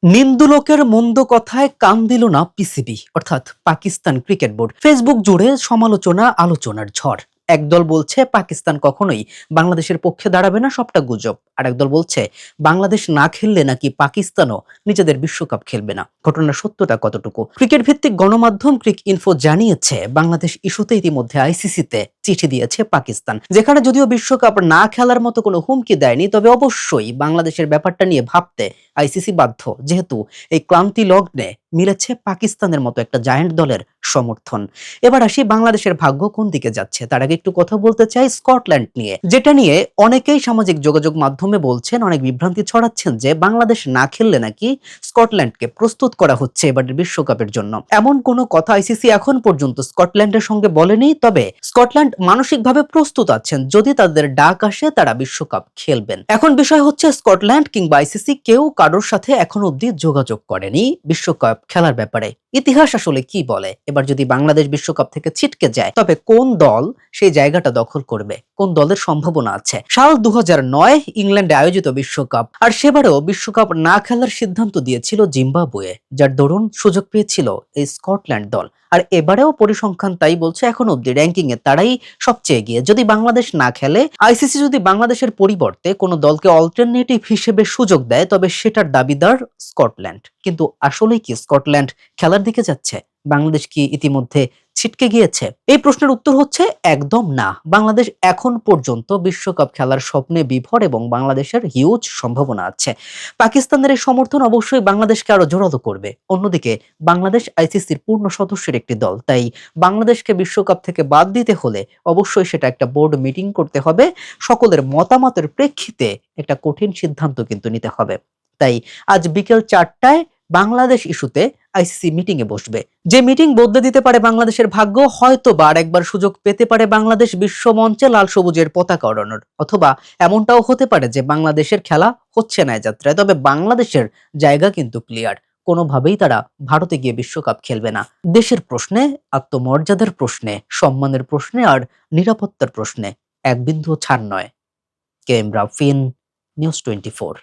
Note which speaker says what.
Speaker 1: নিন্দুলোকের মন্দ কথায় কান দিল না পিসিবি অর্থাৎ পাকিস্তান ক্রিকেট বোর্ড। ফেসবুক জুড়ে সমালোচনা আলোচনার ঝড়। একদল বলছে পাকিস্তান কখনোই বাংলাদেশের পক্ষে দাঁড়াবে না, সবটা গুজব। আর একদল বলছে বাংলাদেশ না খেললে নাকি পাকিস্তানও নিজেদের বিশ্বকাপ খেলবে না। ঘটনার সত্যটা কতটুকু? ক্রিকেট ভিত্তিক গণমাধ্যম ক্রিক ইনফো জানিয়েছে বাংলাদেশ ইস্যুতে ইতিমধ্যে আইসিসিতে চিঠি দিয়েছে পাকিস্তান, যেখানে যদিও বিশ্বকাপ না খেলার মতো কোনো হুমকি দেয়নি, তবে অবশ্যই বাংলাদেশের ব্যাপারটা নিয়ে ভাবতে আইসিসি বাধ্য, যেহেতু এই ক্লান্তি লগ্নে মিলেছে পাকিস্তানের মতো একটা জায়ান্ট দলের সমর্থন। এবার আসি বাংলাদেশের ভাগ্য কোন দিকে যাচ্ছে। তার আগে একটু কথা বলতে চাই স্কটল্যান্ড নিয়ে, যেটা নিয়ে অনেকেই সামাজিক যোগাযোগ মাধ্যমে বলছেন, অনেক বিভ্রান্তি ছড়াচ্ছেন যে বাংলাদেশ না খেললে নাকি স্কটল্যান্ডকে প্রস্তুত করা হচ্ছে এবারের বিশ্বকাপের জন্য। এমন কোনো কথা আইসিসি এখন পর্যন্ত স্কটল্যান্ডের সঙ্গে বলেনি, তবে স্কটল্যান্ড মানসিকভাবে প্রস্তুত আছেন, যদি তাদের ডাক আসে তারা বিশ্বকাপ খেলবেন। এখন বিষয় হচ্ছে স্কটল্যান্ড কিংবা আইসিসি কেউ কারোর সাথে এখনো অব্দি যোগাযোগ করেনি বিশ্বকাপ খেলার ব্যাপারে। ইতিহাস আসলে কি বলে? এবার যদি বাংলাদেশ বিশ্বকাপ থেকে ছিটকে যায়, তবে কোন দল সেই জায়গাটা দখল করবে, কোন দলের সম্ভাবনা আছে? সাল 2009 ইংল্যান্ডে আয়োজিত বিশ্বকাপ, আর সেবারেও বিশ্বকাপ না খেলার সিদ্ধান্ত দিয়েছিল জিম্বাবুয়ে, যার দরুন সুযোগ পেয়েছিল এই স্কটল্যান্ড দল। আর এবারেও পরিসংখ্যান তাই বলছে, এখন অব্দি র্যাঙ্কিং এ তারাই সবচেয়ে এগিয়ে। যদি বাংলাদেশ না খেলে, আইসিসি যদি বাংলাদেশের পরিবর্তে কোনো দলকে অল্টারনেটিভ হিসেবে সুযোগ দেয়, তবে সেটার দাবিদার স্কটল্যান্ড। কিন্তু আসলে কি স্কটল্যান্ড খেলার দিকে যাচ্ছে? বাংলাদেশ কি ইতিমধ্যে ছিটকে গিয়েছে? এই প্রশ্নের উত্তর হচ্ছে একদম না। বাংলাদেশ এখন পর্যন্ত বিশ্বকাপ খেলার স্বপ্নে বিভোর এবং বাংলাদেশের হিউজ সম্ভাবনা আছে। পাকিস্তানের এই সমর্থন অবশ্যই বাংলাদেশকে আরো জোরালো করবে। অন্যদিকে বাংলাদেশ আইসিসির পূর্ণ সদস্যের একটি দল, তাই বাংলাদেশকে বিশ্বকাপ থেকে বাদ দিতে হলে অবশ্যই সেটা একটা বোর্ড মিটিং করতে হবে। সকলের মতামতের প্রেক্ষিতে একটা কঠিন সিদ্ধান্ত কিন্তু নিতে হবে। তাই আজ বিকেল 4টায় বাংলাদেশ ইস্যুতে আইসিসি মিটিং এ বসবে। যে মিটিং বদলে দিতে পারে বাংলাদেশের ভাগ্য। হয়তো বা আরেকবার সুযোগ পেতে পারে বাংলাদেশ বিশ্ব মঞ্চে লাল সবুজের পতাকা ওড়ানোর, অথবা এমনটাও হতে পারে যে বাংলাদেশের খেলা হচ্ছে না যাত্রায়, তবে বাংলাদেশের জায়গা কিন্তু ক্লিয়ার। কোনোভাবেই তারা ভারতে গিয়ে বিশ্বকাপ খেলবে না। দেশের প্রশ্নে, আত্মমর্যাদার প্রশ্নে, সম্মানের প্রশ্নে আর নিরাপত্তার প্রশ্নে এক বিন্দুও ছাড় নয়। K M Rafin, news 24।